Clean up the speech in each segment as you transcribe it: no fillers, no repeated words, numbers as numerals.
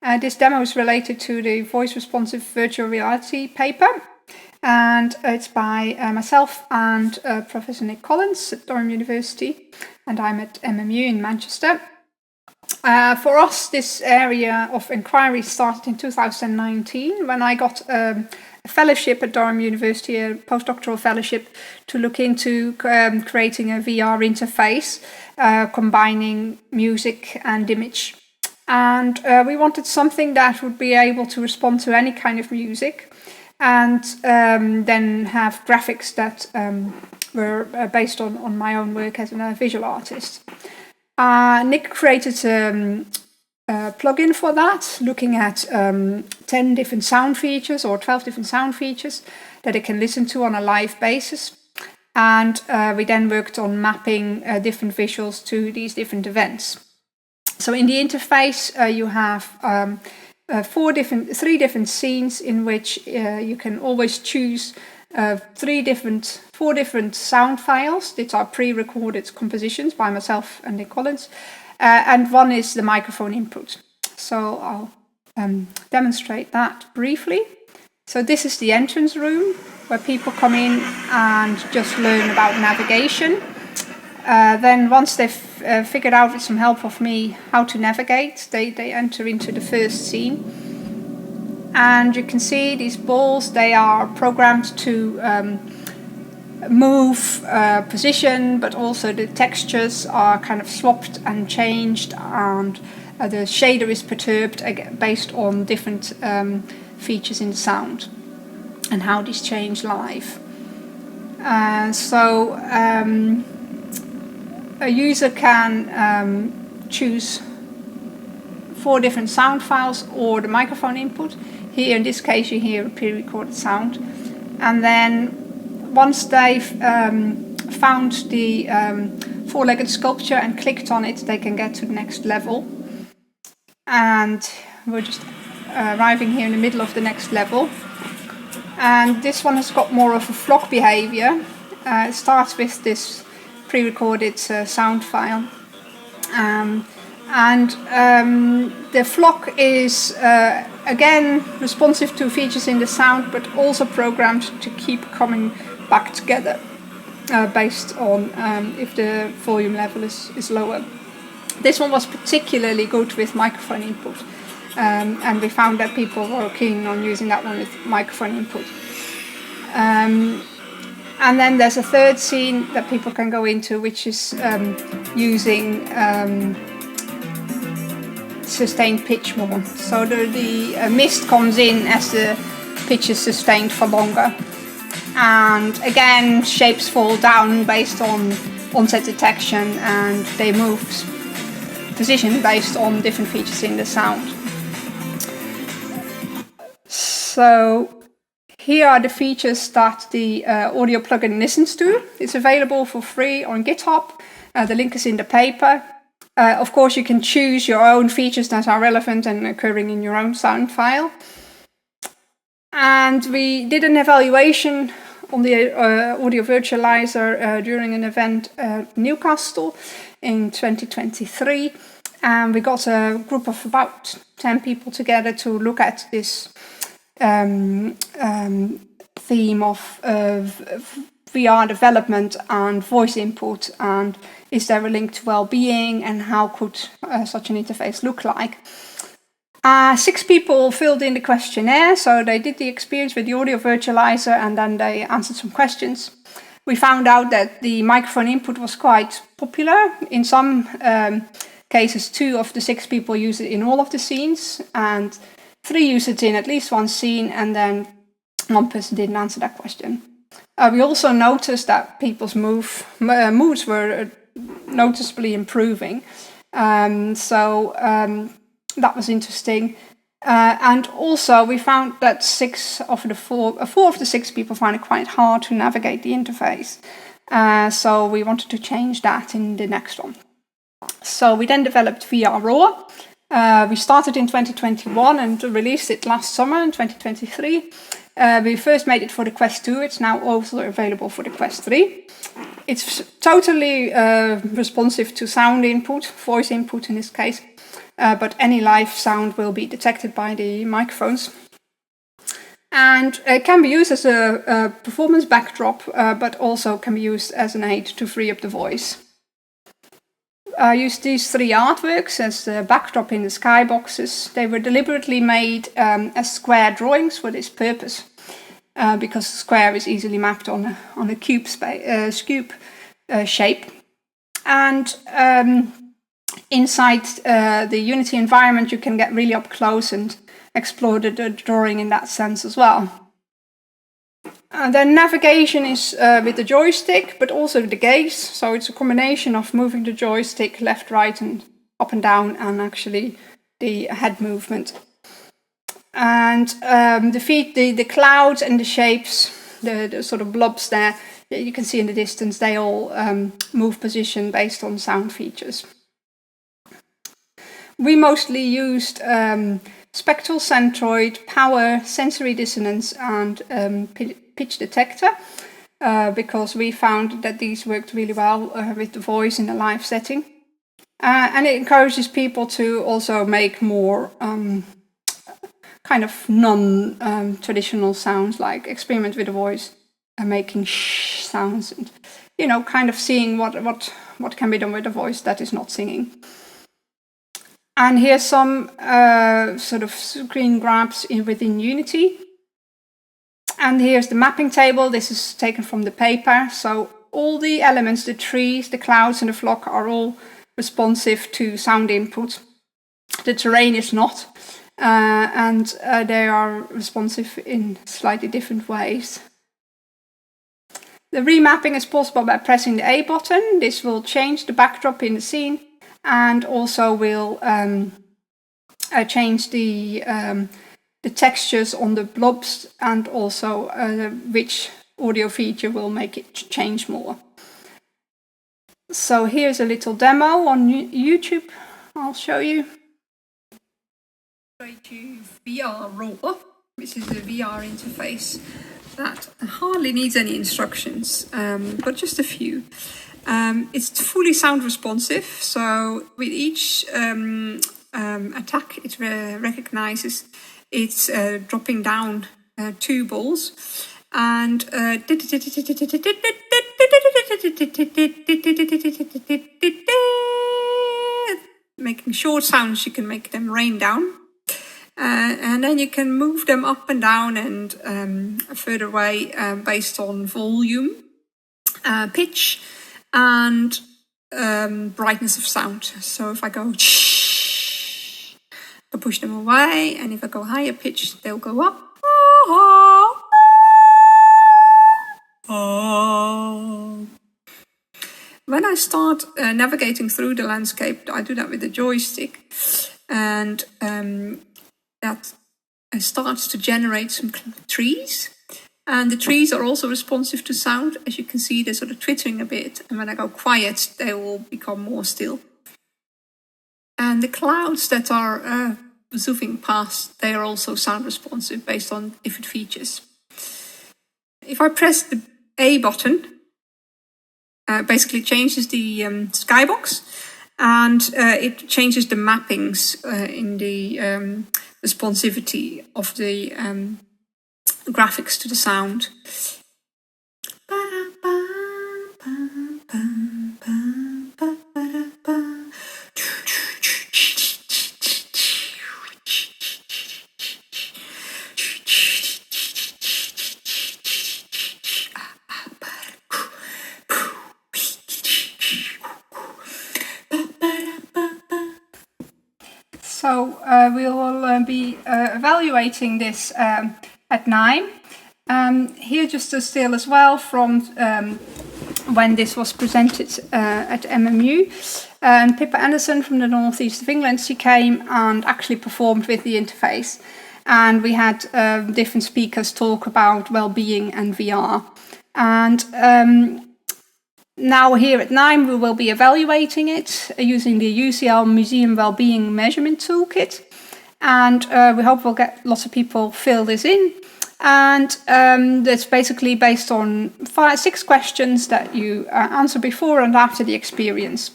This demo is related to the Voice Responsive Virtual Reality paper, and it's by myself and Professor Nick Collins at Durham University, and I'm at MMU in Manchester. For us, this area of inquiry started in 2019 when I got a fellowship at Durham University, a postdoctoral fellowship, to look into creating a VR interface combining music and image. And we wanted something that would be able to respond to any kind of music and then have graphics that were based on my own work as a visual artist. Nick created a plugin for that, looking at 10 different sound features or 12 different sound features that it can listen to on a live basis. And we then worked on mapping different visuals to these different events. So in the interface, you have three different scenes in which you can always choose four different sound files. These are pre-recorded compositions by myself and Nick Collins, and one is the microphone input. So I'll demonstrate that briefly. So this is the entrance room where people come in and just learn about navigation. Then once they've figured out with some help of me how to navigate, they enter into the first scene. And you can see these balls, they are programmed to move, position, but also the textures are kind of swapped and changed, and the shader is perturbed based on different features in the sound and how these change live. So a user can choose 4 different sound files or the microphone input. Here in this case you hear a pre-recorded sound, and then once they've found the 4-legged sculpture and clicked on it, they can get to the next level. And we're just arriving here in the middle of the next level. And this one has got more of a flock behavior. It starts with this pre-recorded sound file. The flock is again responsive to features in the sound, but also programmed to keep coming back together based on if the volume level is lower. This one was particularly good with microphone input, and we found that people were keen on using that one with microphone input. And then there's a third scene that people can go into, which is using sustained pitch more. So the mist comes in as the pitch is sustained for longer. And again, shapes fall down based on onset detection, and they move position based on different features in the sound. So here are the features that the audio plugin listens to. It's available for free on GitHub. The link is in the paper. Of course, you can choose your own features that are relevant and occurring in your own sound file. And we did an evaluation on the audio virtualizer during an event at Newcastle in 2023. And we got a group of about 10 people together to look at this theme of VR development and voice input, and is there a link to well-being, and how could such an interface look like. 6 people filled in the questionnaire, so they did the experience with the audio virtualizer and then they answered some questions. We found out that the microphone input was quite popular. In some cases, 2 of the 6 people used it in all of the scenes, and 3 used it in at least one scene, and then 1 person didn't answer that question. We also noticed that people's moods were noticeably improving. That was interesting. And also we found that 4 of the 6 people find it quite hard to navigate the interface. So we wanted to change that in the next one. So we then developed VR Raw. We started in 2021 and released it last summer in 2023. We first made it for the Quest 2. It's now also available for the Quest 3. It's totally responsive to sound input, voice input in this case. but any live sound will be detected by the microphones. And it can be used as a performance backdrop, but also can be used as an aid to free up the voice. I used these 3 artworks as the backdrop in the skyboxes. They were deliberately made as square drawings for this purpose, because square is easily mapped on a cube shape. And inside the Unity environment, you can get really up close and explore the drawing in that sense as well. The navigation is with the joystick, but also with the gaze. So it's a combination of moving the joystick left, right, and up and down, and actually the head movement. And the clouds and the shapes, the sort of blobs there, you can see in the distance, they all move position based on sound features. We mostly used spectral centroid, power, sensory dissonance, and pitch detector, because we found that these worked really well with the voice in a live setting. And it encourages people to also make more kind of non-traditional sounds, like experiment with the voice and making shh sounds, and kind of seeing what can be done with the voice that is not singing. And here's some sort of screen grabs within Unity. And here's the mapping table. This is taken from the paper. So all the elements, the trees, the clouds, and the flock are all responsive to sound input. The terrain is not. And they are responsive in slightly different ways. The remapping is possible by pressing the A button. This will change the backdrop in the scene, and also will change the textures on the blobs, and also which audio feature will make it change more. So here's a little demo on YouTube. I'll show you. Straight to VR Raw. This is the VR interface that hardly needs any instructions, but just a few. It's fully sound responsive, so with each attack it recognizes it's dropping down 2 balls, and making short sounds, you can make them rain down. And then you can move them up and down and further away based on volume, pitch, and brightness of sound. So if I go shh, I push them away, and if I go higher pitch, they'll go up. When I start navigating through the landscape, I do that with the joystick, and that starts to generate some trees. And the trees are also responsive to sound. As you can see, they're sort of twittering a bit. And when I go quiet, they will become more still. And the clouds that are zooming past, they are also sound responsive based on different features. If I press the A button, basically changes the skybox, and it changes the mappings in the responsivity of the graphics to the sound. So we will be evaluating this at NIME. Here just a still as well from when this was presented at MMU. Pippa Anderson from the northeast of England, she came and actually performed with the interface. And we had different speakers talk about well-being and VR. And now here at NIME we will be evaluating it using the UCL Museum Wellbeing Measurement Toolkit. And we hope we'll get lots of people fill this in. And that's basically based on 6 questions that you answer before and after the experience.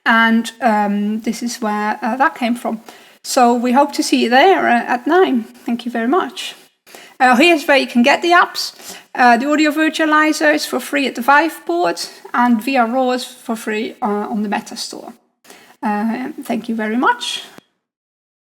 and this is where that came from. So we hope to see you there at 9. Thank you very much. Here's where you can get the apps. The audio virtualizer is for free at the Vive board, and VR Raw is for free on the Meta Store. Thank you very much.